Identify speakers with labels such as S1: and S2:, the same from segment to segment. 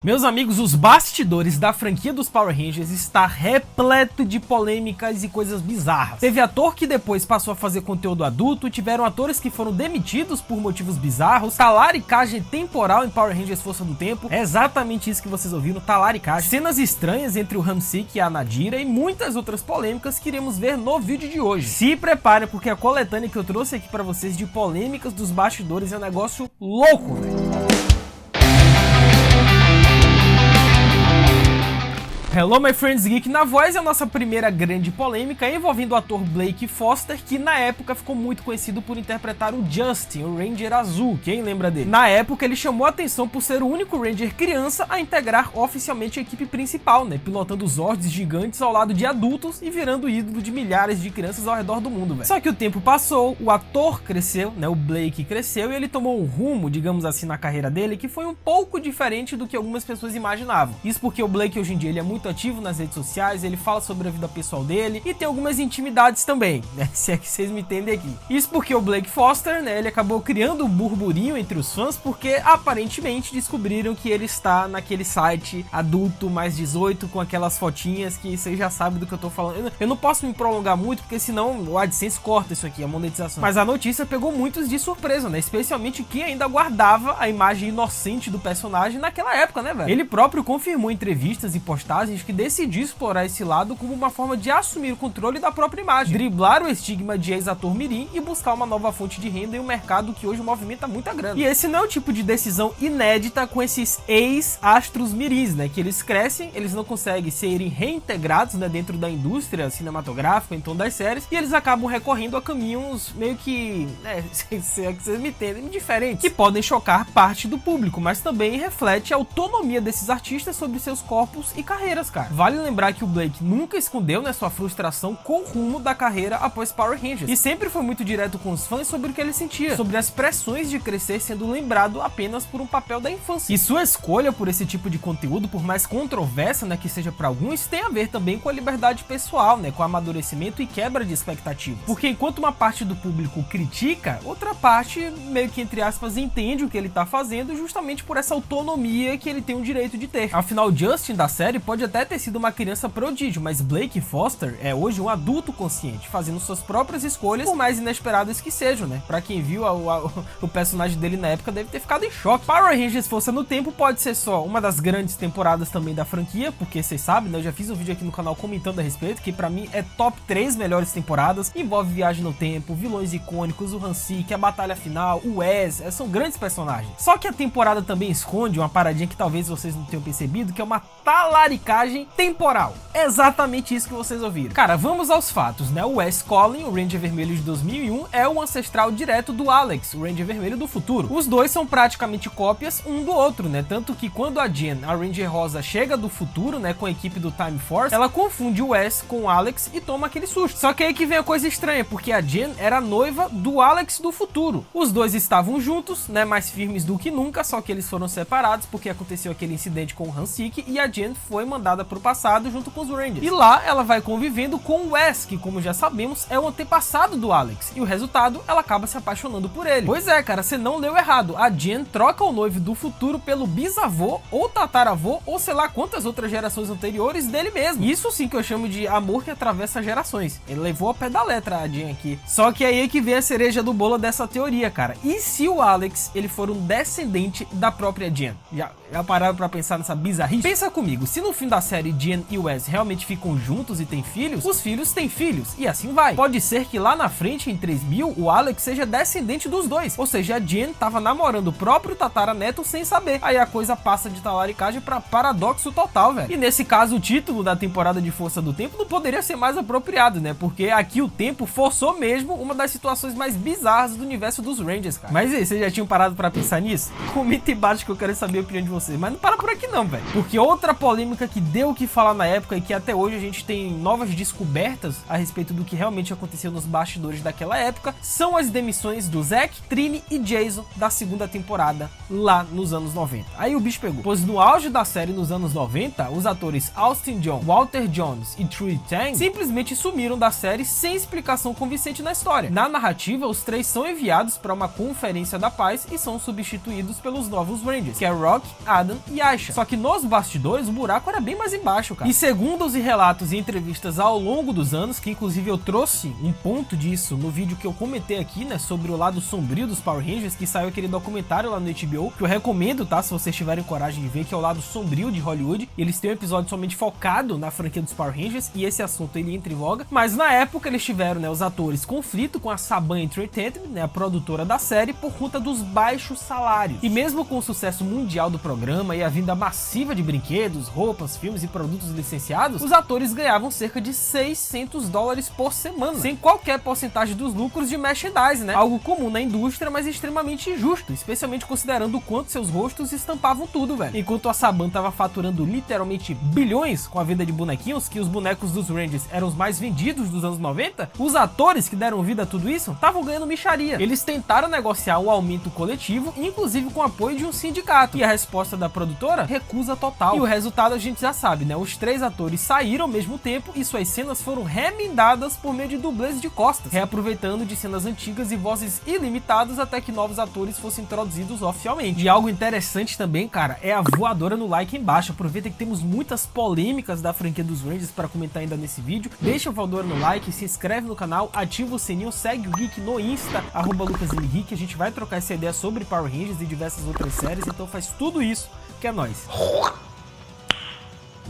S1: Meus amigos, os bastidores da franquia dos Power Rangers está repleto de polêmicas e coisas bizarras. Teve ator que depois passou a fazer conteúdo adulto, tiveram atores que foram demitidos por motivos bizarros, talaricagem temporal em Power Rangers Força do Tempo, é exatamente isso que vocês ouviram, talaricagem, cenas estranhas entre o Hansick e a Nadira e muitas outras polêmicas que iremos ver no vídeo de hoje. Se preparem, porque a coletânea que eu trouxe aqui pra vocês de polêmicas dos bastidores é um negócio louco, velho. Hello my friends geek, na voz é a nossa primeira grande polêmica envolvendo o ator Blake Foster, que na época ficou muito conhecido por interpretar o Justin, o Ranger Azul, quem lembra dele? Na época ele chamou a atenção por ser o único Ranger criança a integrar oficialmente a equipe principal, né, pilotando Zords gigantes ao lado de adultos e virando ídolo de milhares de crianças ao redor do mundo, velho. Só que o tempo passou, o ator cresceu, né, o Blake cresceu e ele tomou um rumo, digamos assim, na carreira dele que foi um pouco diferente do que algumas pessoas imaginavam. Isso porque o Blake hoje em dia ele é muito ativo nas redes sociais, ele fala sobre a vida pessoal dele e tem algumas intimidades também, né, se é que vocês me entendem aqui. Isso porque o Blake Foster, né, ele acabou criando um burburinho entre os fãs porque aparentemente descobriram que ele está naquele site adulto mais 18 com aquelas fotinhas que vocês já sabem do que eu tô falando. Eu não posso me prolongar muito porque senão o AdSense corta isso aqui, a monetização. Mas a notícia pegou muitos de surpresa, né, especialmente quem ainda guardava a imagem inocente do personagem naquela época, né, velho. Ele próprio confirmou em entrevistas e postagens que decidiu explorar esse lado como uma forma de assumir o controle da própria imagem, driblar o estigma de ex-ator mirim e buscar uma nova fonte de renda em um mercado que hoje movimenta muita grana. E esse não é o tipo de decisão inédita com esses ex-astros mirins, né, que eles crescem, eles não conseguem serem reintegrados, né, dentro da indústria cinematográfica, então das séries, e eles acabam recorrendo a caminhos meio que, né, se é que vocês me entendem, diferentes, que podem chocar parte do público, mas também reflete a autonomia desses artistas sobre seus corpos e carreiras, cara. Vale lembrar que o Blake nunca escondeu, né, sua frustração com o rumo da carreira após Power Rangers, e sempre foi muito direto com os fãs sobre o que ele sentia, sobre as pressões de crescer sendo lembrado apenas por um papel da infância. E sua escolha por esse tipo de conteúdo, por mais controversa, né, que seja para alguns, tem a ver também com a liberdade pessoal, né, com amadurecimento e quebra de expectativas. Porque enquanto uma parte do público critica, outra parte, meio que entre aspas, entende o que ele tá fazendo justamente por essa autonomia que ele tem o direito de ter. Afinal, Justin da série pode até ter sido uma criança prodígio, mas Blake Foster é hoje um adulto consciente, fazendo suas próprias escolhas, por mais inesperadas que sejam, né? Pra quem viu o personagem dele na época deve ter ficado em choque. Power Rangers Força no Tempo pode ser só uma das grandes temporadas também da franquia, porque vocês sabem, né? Eu já fiz um vídeo aqui no canal comentando a respeito, que pra mim é top 3 melhores temporadas, envolve viagem no tempo, vilões icônicos, o Hansick, a batalha final, o Wes, são grandes personagens. Só que a temporada também esconde uma paradinha que talvez vocês não tenham percebido, que é uma talaricagem temporal. É exatamente isso que vocês ouviram. Cara, vamos aos fatos, né? O Wes Collin, o Ranger Vermelho de 2001, é o ancestral direto do Alex, o Ranger Vermelho do futuro. Os dois são praticamente cópias um do outro, né? Tanto que quando a Jen, a Ranger Rosa, chega do futuro, né, com a equipe do Time Force, ela confunde o Wes com o Alex e toma aquele susto. Só que aí que vem a coisa estranha, porque a Jen era noiva do Alex do futuro. Os dois estavam juntos, né, mais firmes do que nunca, só que eles foram separados porque aconteceu aquele incidente com o Hansick e a Jen foi mandada pro passado junto com os Rangers. E lá ela vai convivendo com o Wes, que como já sabemos é o antepassado do Alex, e o resultado, ela acaba se apaixonando por ele. Pois é, cara, você não leu errado, a Jen troca o noivo do futuro pelo bisavô ou tataravô ou sei lá quantas outras gerações anteriores dele mesmo. Isso sim que eu chamo de amor que atravessa gerações. Ele levou ao pé da letra a Jen aqui. Só que aí é que vem a cereja do bolo dessa teoria, cara. E se o Alex, ele for um descendente da própria Jen? Já pararam pra pensar nessa bizarrice? Pensa comigo, se no fim da série Jen e Wes realmente ficam juntos e têm filhos, os filhos têm filhos, e assim vai. Pode ser que lá na frente, em 3000, o Alex seja descendente dos dois, ou seja, a Jen tava namorando o próprio tataraneto sem saber. Aí a coisa passa de talaricagem pra paradoxo total, velho. E nesse caso, o título da temporada de Força do Tempo não poderia ser mais apropriado, né? Porque aqui o tempo forçou mesmo uma das situações mais bizarras do universo dos Rangers, cara. Mas e aí, vocês já tinham parado pra pensar nisso? Comenta embaixo que eu quero saber a opinião de vocês. Mas não para por aqui não, velho. Porque outra polêmica que deu o que falar na época e que até hoje a gente tem novas descobertas a respeito do que realmente aconteceu nos bastidores daquela época, são as demissões do Zack, Trini e Jason da segunda temporada lá nos anos 90. Aí o bicho pegou, pois no auge da série nos anos 90, os atores Austin John, Walter Jones e Tree Tang simplesmente sumiram da série sem explicação convincente na história. Na narrativa, os três são enviados para uma conferência da paz e são substituídos pelos novos Rangers, que é Rock, Adam e Aisha. Só que nos bastidores o buraco era bem mais embaixo, cara. E segundo os relatos e entrevistas ao longo dos anos, que inclusive eu trouxe um ponto disso no vídeo que eu comentei aqui, né, sobre o lado sombrio dos Power Rangers, que saiu aquele documentário lá no HBO, que eu recomendo, tá, se vocês tiverem coragem de ver, que é o lado sombrio de Hollywood. Eles têm um episódio somente focado na franquia dos Power Rangers e esse assunto ele entra em voga, mas na época eles tiveram, né, os atores conflito com a Saban Entertainment, né, a produtora da série, por conta dos baixos salários. E mesmo com o sucesso mundial do programa e a vinda massiva de brinquedos, roupas, filmes e produtos licenciados, os atores ganhavam cerca de $600 por semana, sem qualquer porcentagem dos lucros de merchandising, né? Algo comum na indústria, mas extremamente injusto, especialmente considerando o quanto seus rostos estampavam tudo, velho. Enquanto a Saban tava faturando literalmente bilhões com a venda de bonequinhos, que os bonecos dos Rangers eram os mais vendidos dos anos 90, os atores que deram vida a tudo isso estavam ganhando mixaria. Eles tentaram negociar um aumento coletivo, inclusive com o apoio de um sindicato, e a resposta da produtora? Recusa total. E o resultado a gente já sabe, né? Os três atores saíram ao mesmo tempo e suas cenas foram remendadas por meio de dublês de costas, reaproveitando de cenas antigas e vozes ilimitadas até que novos atores fossem introduzidos oficialmente. E algo interessante também, cara, é a voadora no like embaixo. Aproveita que temos muitas polêmicas da franquia dos Rangers para comentar ainda nesse vídeo. Deixa a voadora no like, se inscreve no canal, ativa o sininho, segue o Geek no Insta, @LucasLGeek. A gente vai trocar essa ideia sobre Power Rangers e diversas outras séries, então faz tudo isso que é nóis.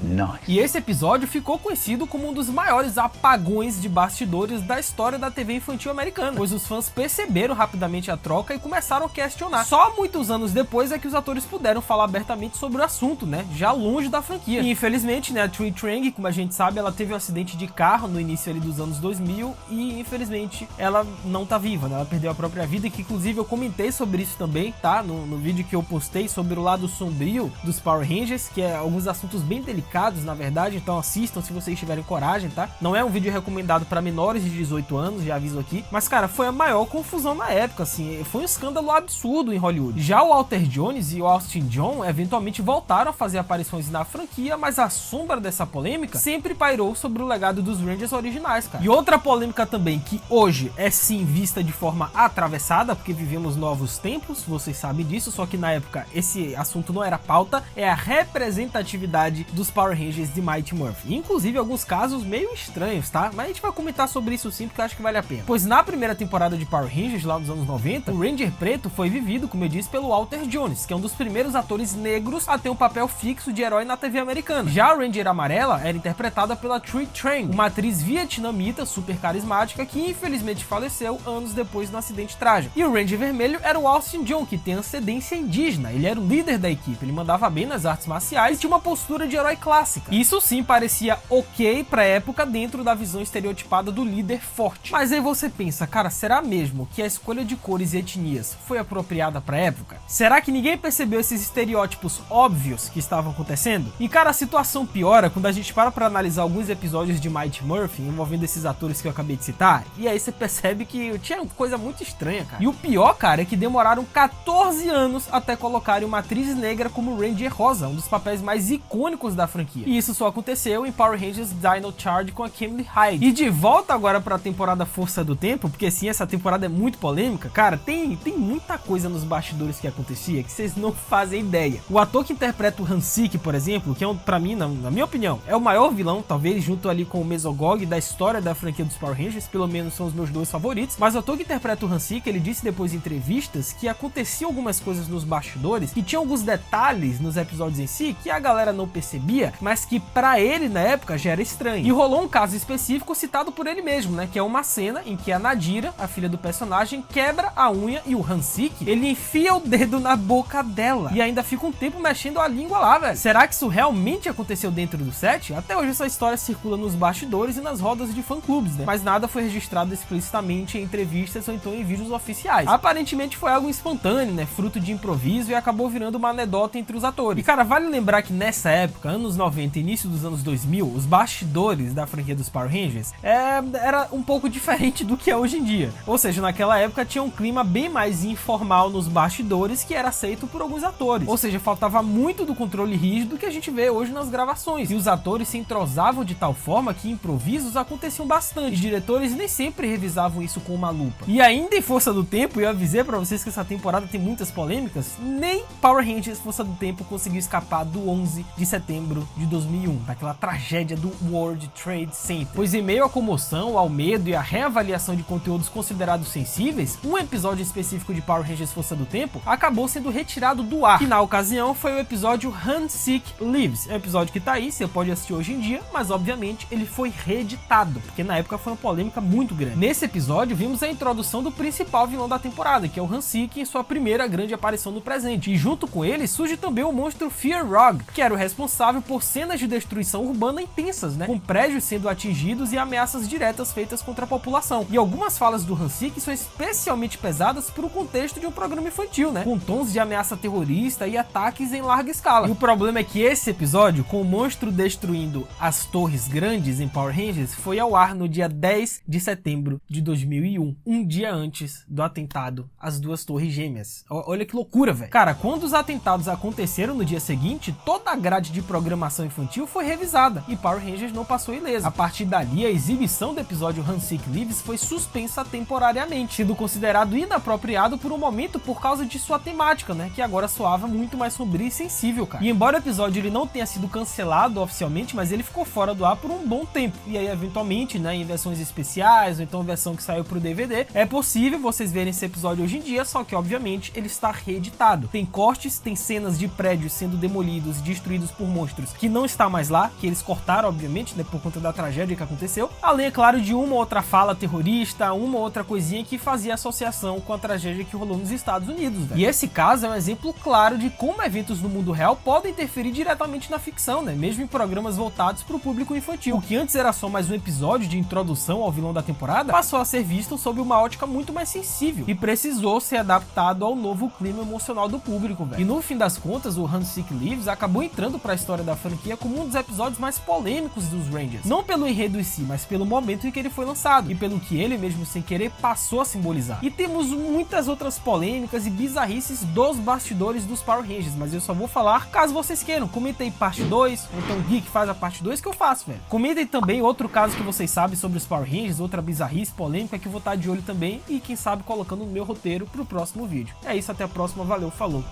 S1: Nice. E esse episódio ficou conhecido como um dos maiores apagões de bastidores da história da TV infantil americana, pois os fãs perceberam rapidamente a troca e começaram a questionar. Só muitos anos depois é que os atores puderam falar abertamente sobre o assunto, né, já longe da franquia. E infelizmente, né, a Tree Tang, como a gente sabe, ela teve um acidente de carro no início ali dos anos 2000 e infelizmente ela não tá viva, né, ela perdeu a própria vida, que inclusive eu comentei sobre isso também, tá, no vídeo que eu postei sobre o lado sombrio dos Power Rangers, que é alguns assuntos bem delicados, na verdade, então assistam se vocês tiverem coragem, tá? Não é um vídeo recomendado para menores de 18 anos, já aviso aqui, mas cara, foi a maior confusão na época, assim, foi um escândalo absurdo em Hollywood. Já o Walter Jones e o Austin John eventualmente voltaram a fazer aparições na franquia, mas a sombra dessa polêmica sempre pairou sobre o legado dos Rangers originais, cara. E outra polêmica também, que hoje é sim vista de forma atravessada, porque vivemos novos tempos, vocês sabem disso, só que na época esse assunto não era pauta, é a representatividade dos Power Rangers de Mighty Morphin. Inclusive alguns casos meio estranhos, tá? Mas a gente vai comentar sobre isso sim, porque eu acho que vale a pena. Pois na primeira temporada de Power Rangers, lá nos anos 90, o Ranger preto foi vivido, como eu disse, pelo Walter Jones, que é um dos primeiros atores negros a ter um papel fixo de herói na TV americana. Já a Ranger amarela era interpretada pela Tree Tang, uma atriz vietnamita super carismática que infelizmente faleceu anos depois no acidente trágico. E o Ranger vermelho era o Austin John, que tem ascendência indígena. Ele era o líder da equipe, ele mandava bem nas artes marciais e tinha uma postura de herói clássica. Isso sim parecia ok pra época dentro da visão estereotipada do líder forte. Mas aí você pensa, cara, será mesmo que a escolha de cores e etnias foi apropriada pra época? Será que ninguém percebeu esses estereótipos óbvios que estavam acontecendo? E cara, a situação piora quando a gente para analisar alguns episódios de Mighty Morphin envolvendo esses atores que eu acabei de citar, e aí você percebe que tinha coisa muito estranha, cara. E o pior, cara, é que demoraram 14 anos até colocarem uma atriz negra como Ranger Rosa, um dos papéis mais icônicos da franquia. E isso só aconteceu em Power Rangers Dino Charge com a Kimberly Hyde. E de volta agora pra temporada Força do Tempo, porque sim, essa temporada é muito polêmica, cara, tem muita coisa nos bastidores que acontecia que vocês não fazem ideia. O ator que interpreta o Hansik, por exemplo, que é pra mim, na minha opinião, é o maior vilão, talvez junto ali com o Mesogog da história da franquia dos Power Rangers, pelo menos são os meus dois favoritos, mas o ator que interpreta o Hansik, ele disse depois em entrevistas que aconteciam algumas coisas nos bastidores, que tinha alguns detalhes nos episódios em si que a galera não percebia, mas que pra ele na época já era estranho. E rolou um caso específico citado por ele mesmo, né, que é uma cena em que a Nadira, a filha do personagem, quebra a unha e o Hansik, ele enfia o dedo na boca dela e ainda fica um tempo mexendo a língua lá, velho. Será que isso realmente aconteceu dentro do set? Até hoje essa história circula nos bastidores e nas rodas de fã-clubes, né, mas nada foi registrado explicitamente em entrevistas ou então em vídeos oficiais. Aparentemente foi algo espontâneo, né, fruto de improviso, e acabou virando uma anedota entre os atores. E cara, vale lembrar que nessa época, anos 90, 90 e início dos anos 2000, os bastidores da franquia dos Power Rangers era um pouco diferente do que é hoje em dia. Ou seja, naquela época tinha um clima bem mais informal nos bastidores que era aceito por alguns atores. Ou seja, faltava muito do controle rígido que a gente vê hoje nas gravações. E os atores se entrosavam de tal forma que improvisos aconteciam bastante. Os diretores nem sempre revisavam isso com uma lupa. E ainda em Força do Tempo, eu avisei pra vocês que essa temporada tem muitas polêmicas, nem Power Rangers Força do Tempo conseguiu escapar do 11 de setembro de 2001, daquela tragédia do World Trade Center. Pois em meio à comoção, ao medo e à reavaliação de conteúdos considerados sensíveis, um episódio específico de Power Rangers Força do Tempo acabou sendo retirado do ar, que na ocasião foi o episódio Han-Sik Lives. É um episódio que tá aí, você pode assistir hoje em dia, mas obviamente ele foi reeditado, porque na época foi uma polêmica muito grande. Nesse episódio vimos a introdução do principal vilão da temporada, que é o Han-Sik, em sua primeira grande aparição no presente, e junto com ele surge também o monstro Fear-Rog, que era o responsável por cenas de destruição urbana intensas, né, com prédios sendo atingidos e ameaças diretas feitas contra a população. E algumas falas do Han-Sik são especialmente pesadas por um contexto de um programa infantil, né, com tons de ameaça terrorista e ataques em larga escala. E o problema é que esse episódio, com o monstro destruindo as torres grandes em Power Rangers, foi ao ar no dia 10 de setembro de 2001, um dia antes do atentado às duas torres gêmeas. Olha que loucura, velho. Cara, quando os atentados aconteceram no dia seguinte, toda a grade de programação infantil foi revisada e Power Rangers não passou ileso. A partir dali, a exibição do episódio Han-Sik Lives foi suspensa temporariamente, sendo considerado inapropriado por um momento por causa de sua temática, né, que agora soava muito mais sombria e sensível, cara. E embora o episódio ele não tenha sido cancelado oficialmente, mas ele ficou fora do ar por um bom tempo. E aí, eventualmente, né, em versões especiais, ou então versão que saiu pro DVD, é possível vocês verem esse episódio hoje em dia, só que, obviamente, ele está reeditado. Tem cortes, tem cenas de prédios sendo demolidos e destruídos por monstros que não está mais lá, que eles cortaram, obviamente, né, por conta da tragédia que aconteceu. Além, é claro, de uma outra fala terrorista, uma outra coisinha que fazia associação com a tragédia que rolou nos Estados Unidos, né? E esse caso é um exemplo claro de como eventos no mundo real podem interferir diretamente na ficção, né, mesmo em programas voltados para o público infantil. O que antes era só mais um episódio de introdução ao vilão da temporada, passou a ser visto sob uma ótica muito mais sensível e precisou ser adaptado ao novo clima emocional do público, velho. E no fim das contas, o Han-Sik Lives acabou entrando para a história da franquia como um dos episódios mais polêmicos dos Rangers. Não pelo enredo em si, mas pelo momento em que ele foi lançado e pelo que ele mesmo sem querer passou a simbolizar. E temos muitas outras polêmicas e bizarrices dos bastidores dos Power Rangers, mas eu só vou falar caso vocês queiram. Comenta aí parte 2, ou então o Geek faz a parte 2 que eu faço, velho. Comenta aí também outro caso que vocês sabem sobre os Power Rangers, outra bizarrice, polêmica que eu vou estar de olho também e quem sabe colocando no meu roteiro pro próximo vídeo. É isso, até a próxima, valeu, falou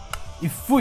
S1: e fui!